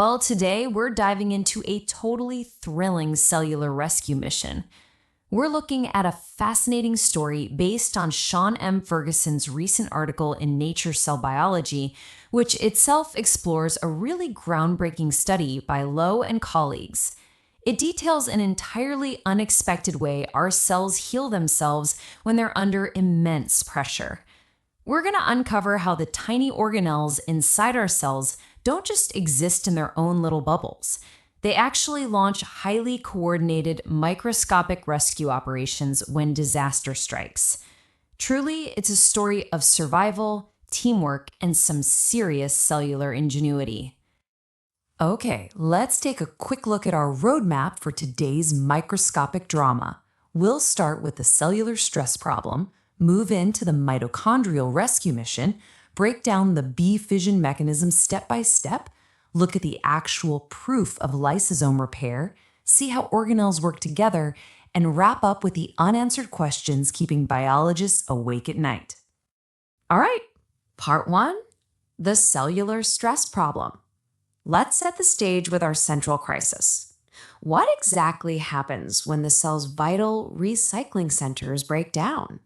Well, today we're diving into a totally thrilling cellular rescue mission. We're looking at a fascinating story based on Sean M. Ferguson's recent article in Nature Cell Biology, which itself explores a really groundbreaking study by Lowe and colleagues. It details an entirely unexpected way our cells heal themselves when they're under immense pressure. We're going to uncover how the tiny organelles inside our cells don't just exist in their own little bubbles. They actually launch highly coordinated microscopic rescue operations when disaster strikes. Truly, it's a story of survival, teamwork, and some serious cellular ingenuity. Okay, let's take a quick look at our roadmap for today's microscopic drama. We'll start with the cellular stress problem, move into the mitochondrial rescue mission, break down the B-fission mechanism step by step, look at the actual proof of lysosome repair, see how organelles work together, and wrap up with the unanswered questions keeping biologists awake at night. All right, part 1, the cellular stress problem. Let's set the stage with our central crisis. What exactly happens when the cell's vital recycling centers break down?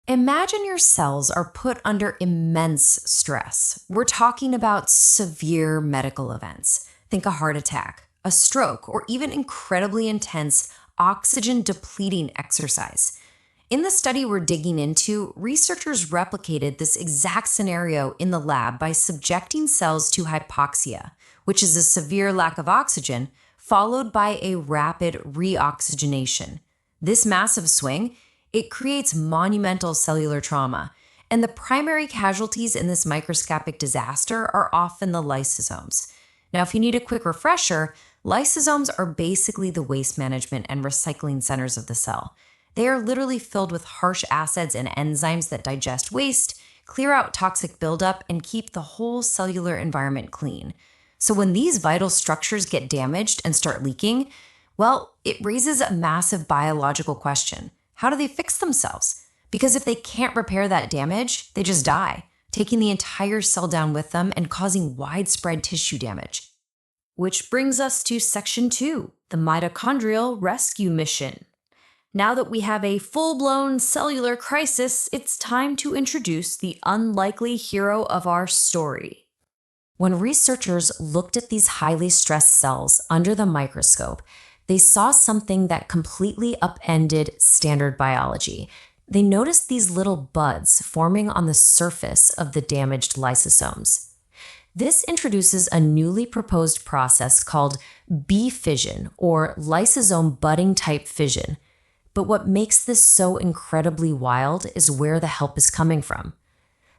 Imagine your cells are put under immense stress. We're talking about severe medical events. Think a heart attack, a stroke, or even incredibly intense oxygen-depleting exercise. In the study we're digging into, researchers replicated this exact scenario in the lab by subjecting cells to hypoxia, which is a severe lack of oxygen, followed by a rapid reoxygenation. This massive swing, it creates monumental cellular trauma, and the primary casualties in this microscopic disaster are often the lysosomes. Now, if you need a quick refresher, lysosomes are basically the waste management and recycling centers of the cell. They are literally filled with harsh acids and enzymes that digest waste, clear out toxic buildup, and keep the whole cellular environment clean. So when these vital structures get damaged and start leaking, well, it raises a massive biological question. How do they fix themselves? Because if they can't repair that damage, they just die, taking the entire cell down with them and causing widespread tissue damage. Which brings us to section 2, the mitochondrial rescue mission. Now that we have a full-blown cellular crisis, it's time to introduce the unlikely hero of our story. When researchers looked at these highly stressed cells under the microscope, they saw something that completely upended standard biology. They noticed these little buds forming on the surface of the damaged lysosomes. This introduces a newly proposed process called B-fission, or lysosome budding type fission. But what makes this so incredibly wild is where the help is coming from.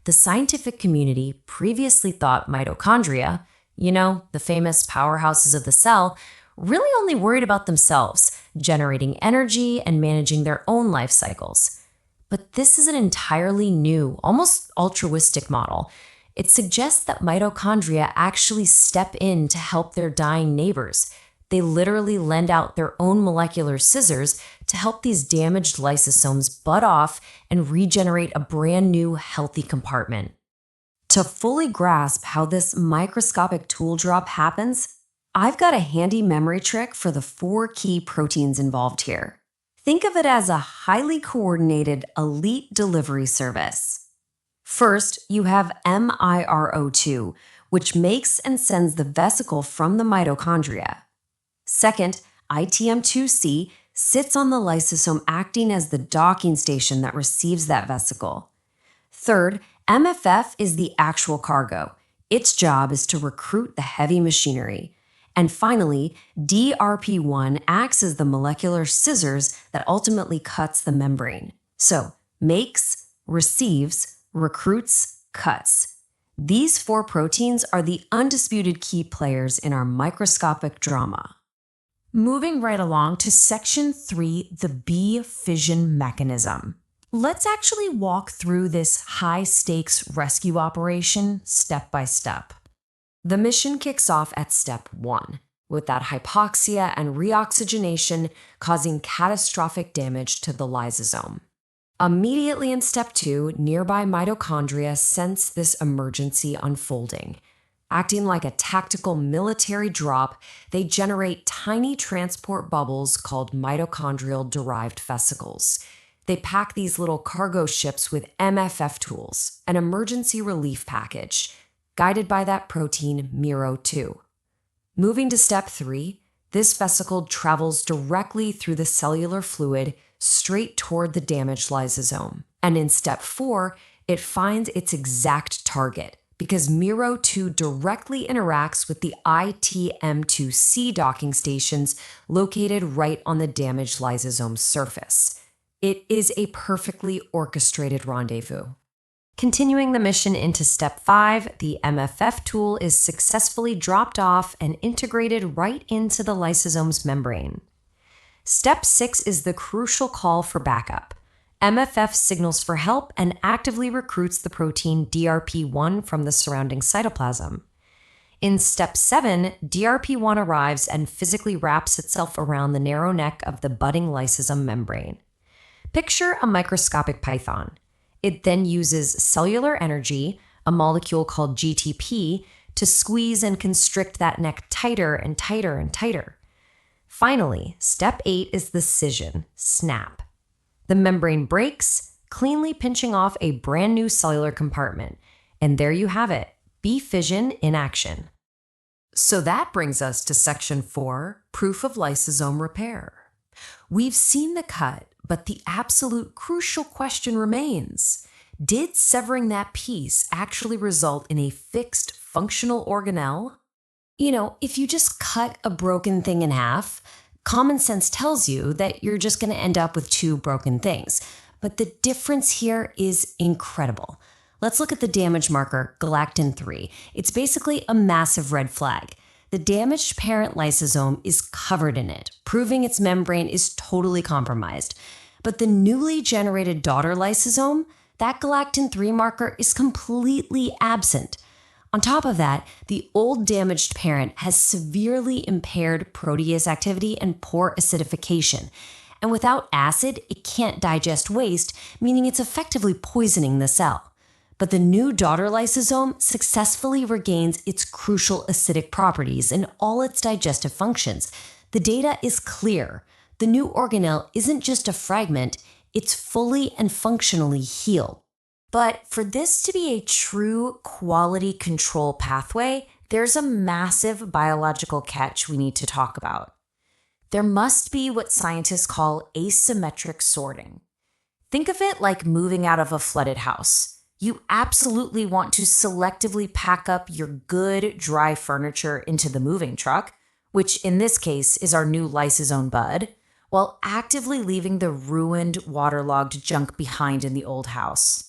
The scientific community previously thought mitochondria, the famous powerhouses of the cell, really only worried about themselves, generating energy and managing their own life cycles. But this is an entirely new, almost altruistic model. It suggests that mitochondria actually step in to help their dying neighbors. They literally lend out their own molecular scissors to help these damaged lysosomes bud off and regenerate a brand new, healthy compartment. To fully grasp how this microscopic tool drop happens, I've got a handy memory trick for the 4 key proteins involved here. Think of it as a highly coordinated elite delivery service. First, you have MIRO2, which makes and sends the vesicle from the mitochondria. Second, ITM2C sits on the lysosome acting as the docking station that receives that vesicle. Third, MFF is the actual cargo. Its job is to recruit the heavy machinery. And finally, DRP1 acts as the molecular scissors that ultimately cuts the membrane. So, makes, receives, recruits, cuts. These 4 proteins are the undisputed key players in our microscopic drama. Moving right along to section 3, the B-fission mechanism. Let's actually walk through this high-stakes rescue operation step by step. The mission kicks off at step 1, with that hypoxia and reoxygenation causing catastrophic damage to the lysosome. Immediately in step 2, nearby mitochondria sense this emergency unfolding. Acting like a tactical military drop, they generate tiny transport bubbles called mitochondrial-derived vesicles. They pack these little cargo ships with MFF tools, an emergency relief package, guided by that protein MIRO2. Moving to step 3, this vesicle travels directly through the cellular fluid straight toward the damaged lysosome. And in step 4, it finds its exact target, because MIRO2 directly interacts with the ITM2C docking stations located right on the damaged lysosome surface. It is a perfectly orchestrated rendezvous. Continuing the mission into step 5, the MFF tool is successfully dropped off and integrated right into the lysosome's membrane. Step 6 is the crucial call for backup. MFF signals for help and actively recruits the protein DRP1 from the surrounding cytoplasm. In step 7, DRP1 arrives and physically wraps itself around the narrow neck of the budding lysosome membrane. Picture a microscopic python. It then uses cellular energy, a molecule called GTP, to squeeze and constrict that neck tighter and tighter and tighter. Finally, step 8 is the scission, snap. The membrane breaks, cleanly pinching off a brand new cellular compartment. And there you have it, B-fission in action. So that brings us to section 4, proof of lysosome repair. We've seen the cut, but the absolute crucial question remains. Did severing that piece actually result in a fixed functional organelle? If you just cut a broken thing in half, common sense tells you that you're just going to end up with 2 broken things. But the difference here is incredible. Let's look at the damage marker, galactin-3. It's basically a massive red flag. The damaged parent lysosome is covered in it, proving its membrane is totally compromised. But the newly generated daughter lysosome, that galactin-3 marker is completely absent. On top of that, the old damaged parent has severely impaired protease activity and poor acidification. And without acid, it can't digest waste, meaning it's effectively poisoning the cell. But the new daughter lysosome successfully regains its crucial acidic properties and all its digestive functions. The data is clear. The new organelle isn't just a fragment, it's fully and functionally healed. But for this to be a true quality control pathway, there's a massive biological catch we need to talk about. There must be what scientists call asymmetric sorting. Think of it like moving out of a flooded house. You absolutely want to selectively pack up your good, dry furniture into the moving truck, which in this case is our new lysosome bud, while actively leaving the ruined, waterlogged junk behind in the old house.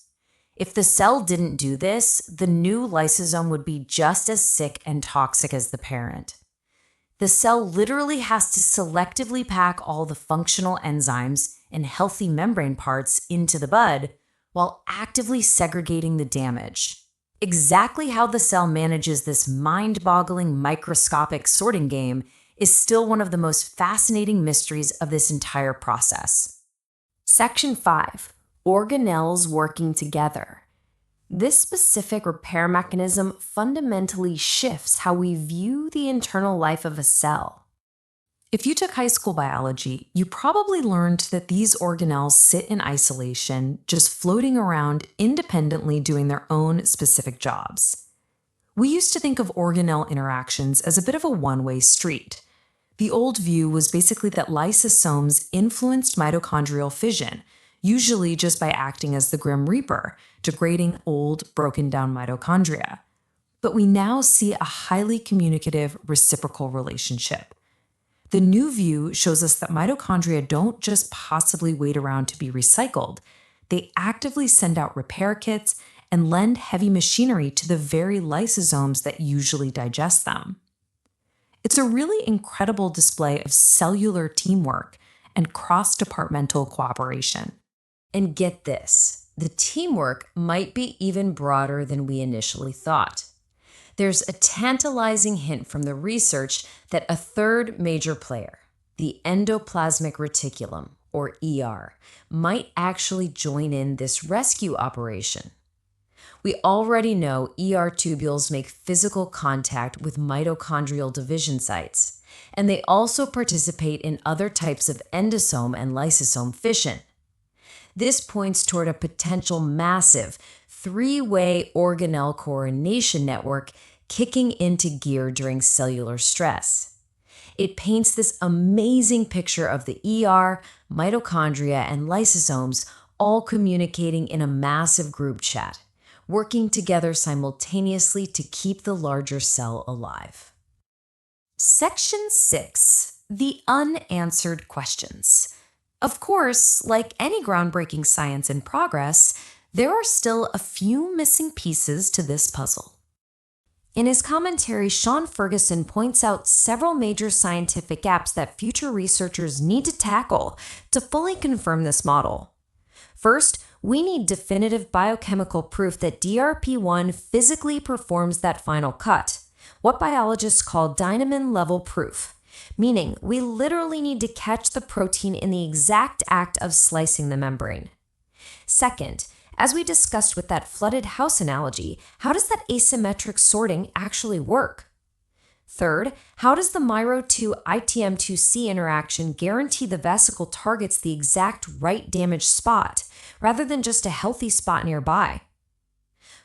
If the cell didn't do this, the new lysosome would be just as sick and toxic as the parent. The cell literally has to selectively pack all the functional enzymes and healthy membrane parts into the bud while actively segregating the damage. Exactly how the cell manages this mind-boggling microscopic sorting game is still one of the most fascinating mysteries of this entire process. Section 5. Organelles working together. This specific repair mechanism fundamentally shifts how we view the internal life of a cell. If you took high school biology, you probably learned that these organelles sit in isolation, just floating around independently doing their own specific jobs. We used to think of organelle interactions as a bit of a one-way street. The old view was basically that lysosomes influenced mitochondrial fission, usually just by acting as the Grim Reaper, degrading old, broken-down mitochondria. But we now see a highly communicative, reciprocal relationship. The new view shows us that mitochondria don't just passively wait around to be recycled. They actively send out repair kits and lend heavy machinery to the very lysosomes that usually digest them. It's a really incredible display of cellular teamwork and cross-departmental cooperation. And get this, the teamwork might be even broader than we initially thought. There's a tantalizing hint from the research that a third major player, the endoplasmic reticulum, or ER, might actually join in this rescue operation. We already know ER tubules make physical contact with mitochondrial division sites, and they also participate in other types of endosome and lysosome fission. This points toward a potential massive three-way organelle coordination network kicking into gear during cellular stress. It paints this amazing picture of the ER, mitochondria, and lysosomes all communicating in a massive group chat, working together simultaneously to keep the larger cell alive. Section 6. The unanswered questions. Of course, like any groundbreaking science in progress, there are still a few missing pieces to this puzzle. In his commentary, Sean Ferguson points out several major scientific gaps that future researchers need to tackle to fully confirm this model. First, we need definitive biochemical proof that DRP1 physically performs that final cut, what biologists call Dynamin-level proof, meaning we literally need to catch the protein in the exact act of slicing the membrane. Second, as we discussed with that flooded house analogy, how does that asymmetric sorting actually work? Third, how does the MyRO2 ITM2C interaction guarantee the vesicle targets the exact right damaged spot, rather than just a healthy spot nearby?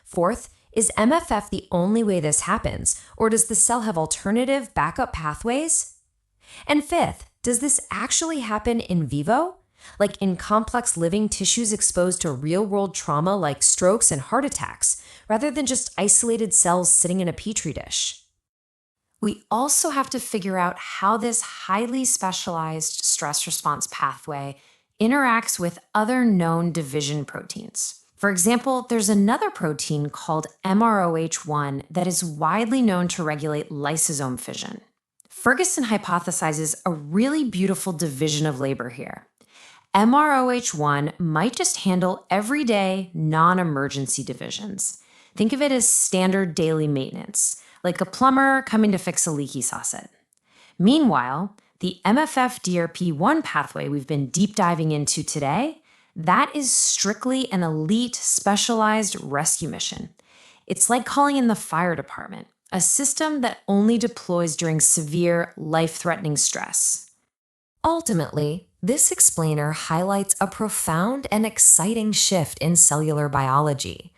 Fourth, is MFF the only way this happens, or does the cell have alternative backup pathways? And fifth, does this actually happen in vivo? Like in complex living tissues exposed to real-world trauma like strokes and heart attacks, rather than just isolated cells sitting in a petri dish? We also have to figure out how this highly specialized stress response pathway interacts with other known division proteins. For example, there's another protein called MROH1 that is widely known to regulate lysosome fission. Ferguson hypothesizes a really beautiful division of labor here. MROH1 might just handle everyday, non-emergency divisions. Think of it as standard daily maintenance, like a plumber coming to fix a leaky faucet. Meanwhile, the MFF-DRP1 pathway we've been deep diving into today, that is strictly an elite, specialized rescue mission. It's like calling in the fire department, a system that only deploys during severe, life-threatening stress. Ultimately, this explainer highlights a profound and exciting shift in cellular biology.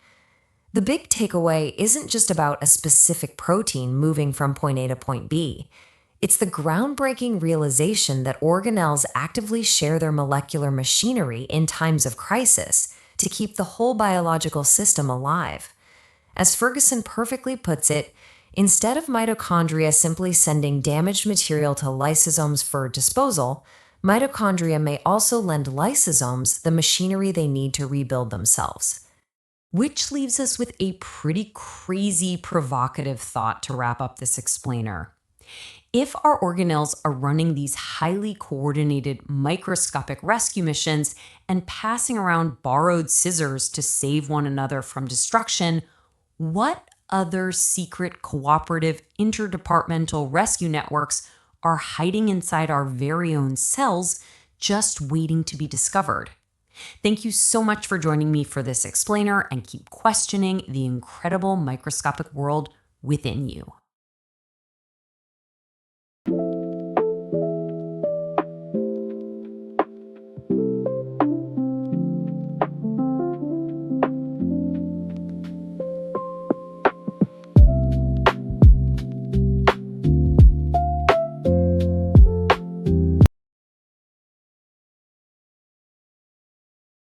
The big takeaway isn't just about a specific protein moving from point A to point B. It's the groundbreaking realization that organelles actively share their molecular machinery in times of crisis to keep the whole biological system alive. As Ferguson perfectly puts it, instead of mitochondria simply sending damaged material to lysosomes for disposal, mitochondria may also lend lysosomes the machinery they need to rebuild themselves. Which leaves us with a pretty crazy, provocative thought to wrap up this explainer. If our organelles are running these highly coordinated microscopic rescue missions and passing around borrowed scissors to save one another from destruction, what other secret cooperative interdepartmental rescue networks are hiding inside our very own cells, just waiting to be discovered? Thank you so much for joining me for this explainer, and keep questioning the incredible microscopic world within you.